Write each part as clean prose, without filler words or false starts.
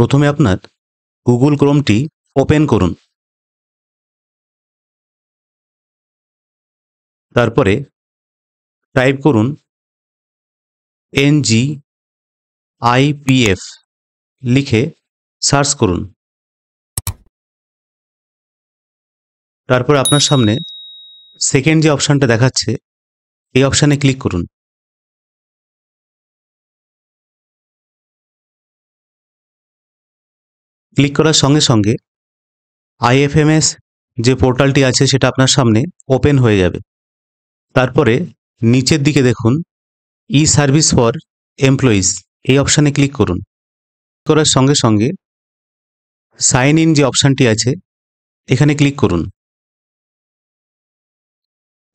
প্রথমে আপনার Google ক্রোমটি open করুন। তারপরে টাইপ করুন NGIPF লিখে সার্চ করুন। তারপর আপনার সামনে সেকেন্ড যে অপশানটা দেখাচ্ছে এই অপশানে ক্লিক করুন। ক্লিক করার সঙ্গে সঙ্গে IFMS যে পোর্টালটি আছে সেটা আপনার সামনে ওপেন হয়ে যাবে। তারপরে নিচের দিকে দেখুন ই-সার্ভিস ফর এমপ্লয়িজ এই অপশানে ক্লিক করুন। করার সঙ্গে সঙ্গে সাইন ইন যে অপশানটি আছে এখানে ক্লিক করুন।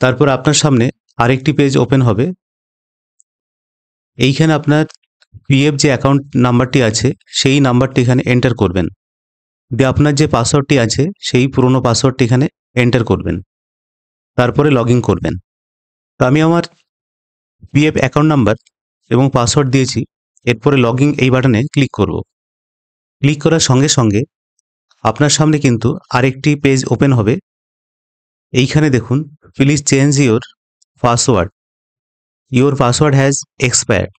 তারপর আপনার সামনে আরেকটি পেজ ওপেন হবে। এইখানে আপনার PF যে অ্যাকাউন্ট নাম্বারটি আছে সেই নাম্বারটি এখানে এন্টার করবেন। দিয়ে আপনার যে পাসওয়ার্ডটি আছে সেই পুরনো পাসওয়ার্ডটি এখানে এন্টার করবেন। তারপরে লগ ইন করবেন। তো আমি আমার PF অ্যাকাউন্ট নাম্বার এবং পাসওয়ার্ড দিয়েছি। এরপরে লগ ইন এই বাটনে ক্লিক করব। ক্লিক করার সঙ্গে সঙ্গে আপনার সামনে কিন্তু আরেকটি পেজ ওপেন হবে। এইখানে দেখুন please change your password, your password has expired.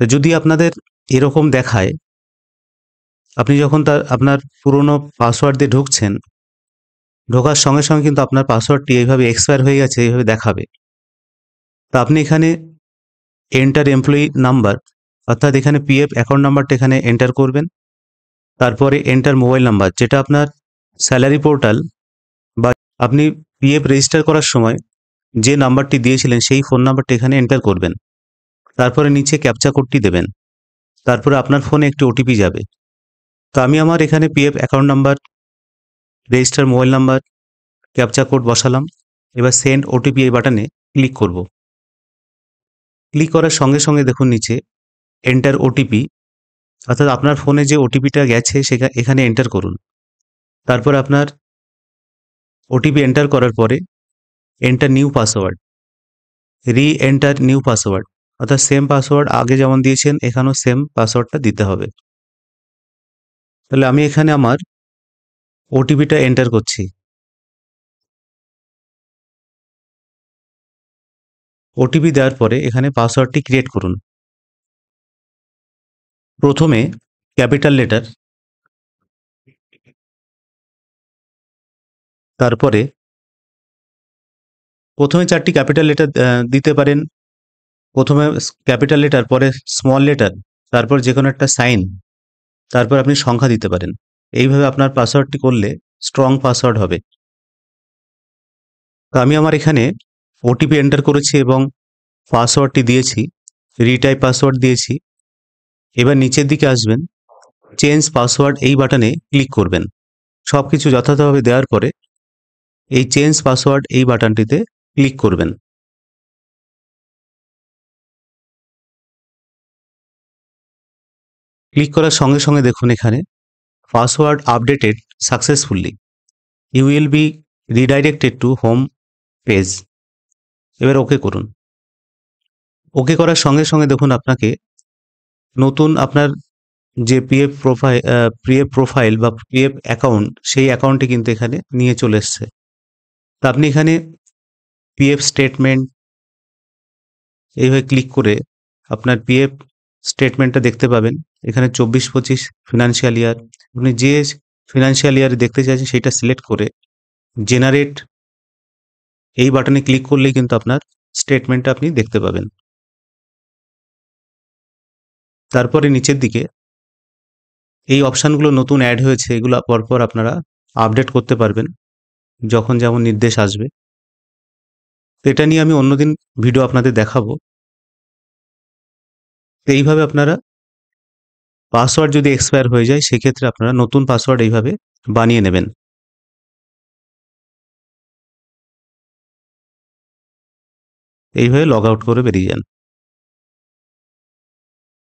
তো যদি আপনাদের এরকম দেখায়, আপনি যখন আপনার পুরনো পাসওয়ার্ড দিয়ে ঢুকছেন, ঢোকার সঙ্গে সঙ্গে কিন্তু আপনার পাসওয়ার্ডটি এইভাবে এক্সপায়ার হয়ে গেছে এইভাবে দেখাবে। তো আপনি এখানে এন্টার এমপ্লয়ি নাম্বার অর্থাৎ এখানে PF অ্যাকাউন্ট নাম্বারটা এখানে এন্টার করবেন। তারপরে এন্টার মোবাইল নাম্বার, যেটা আপনার স্যালারি পোর্টাল বা আপনি PF রেজিস্টার করার সময় যে নাম্বারটি দিয়েছিলেন সেই ফোন নাম্বারটি এখানে এন্টার করবেন। তারপরে নিচে ক্যাপচা কোডটি দেবেন। তারপরে আপনার ফোনে একটি OTP যাবে। তো আমি আমার এখানে PF account number, register mobile number, captcha code বসালাম। এবার সেন্ড OTP এই বাটনে ক্লিক করব। ক্লিক করার সঙ্গে সঙ্গে দেখুন নিচে এন্টার OTP অর্থাৎ আপনার ফোনে যে OTPটা গেছে সেটা এখানে এন্টার করুন। তারপর আপনার OTP এন্টার করার পরে enter new password, enter new password অর্থাৎ সেম পাসওয়ার্ড আগে যেমন দিয়েছেন এখানেও সেম পাসওয়ার্ডটা দিতে হবে। তাহলে আমি এখানে আমার OTPটা এন্টার করছি। OTP দেওয়ার পরে এখানে পাসওয়ার্ডটি ক্রিয়েট করুন। প্রথমে ক্যাপিটাল লেটার, তারপরে প্রথমে 4টি ক্যাপিটাল লেটার দিতে পারেন। প্রথমে ক্যাপিটাল লেটার, পরে স্মল লেটার, তারপর যে কোনো একটা সাইন, তারপর আপনি সংখ্যা দিতে পারেন। এইভাবে আপনার পাসওয়ার্ডটি করলে স্ট্রং পাসওয়ার্ড হবে। তো আমি আমার এখানে OTP এন্টার করেছি এবং পাসওয়ার্ডটি দিয়েছি, রিটাইপ পাসওয়ার্ড দিয়েছি। এবার নিচের দিকে আসবেন, চেঞ্জ পাসওয়ার্ড এই বাটনে ক্লিক করবেন। সব কিছু যথাযথভাবে দেওয়ার পরে এই চেঞ্জ পাসওয়ার্ড এই বাটনটিতে ক্লিক করবেন। ক্লিক করার সঙ্গে সঙ্গে দেখুন এখানে password updated successfully, you will be redirected to home page. এবার ওকে করুন। ওকে করার সঙ্গে সঙ্গে দেখুন আপনাকে নতুন আপনার যে PF প্রোফাইল বা PF অ্যাকাউন্ট সেই অ্যাকাউন্টে কিন্তু এখানে নিয়ে চলে এসছে। তা আপনি এখানে PF স্টেটমেন্ট এইভাবে ক্লিক করে আপনার PF স্টেটমেন্টটা দেখতে পাবেন। এখানে 24-25 ফিনান্সিয়াল ইয়ার, আপনি যে ফিনান্সিয়াল ইয়ারে দেখতে চাইছেন সেটা সিলেক্ট করে জেনারেট এই বাটনে ক্লিক করলেই কিন্তু আপনার স্টেটমেন্টটা আপনি দেখতে পাবেন। তারপরে নিচের দিকে এই অপশানগুলো নতুন অ্যাড হয়েছে, এগুলো পরপর আপনারা আপডেট করতে পারবেন যখন যেমন নির্দেশ আসবে। তো এটা নিয়ে আমি অন্যদিন ভিডিও আপনাদের দেখাবো। তো এইভাবে আপনারা পাসওয়ার্ড যদি এক্সপায়ার হয়ে যায় সেক্ষেত্রে আপনারা নতুন পাসওয়ার্ড এইভাবে বানিয়ে নেবেন। এইভাবে লগ আউট করে বেরিয়ে যান।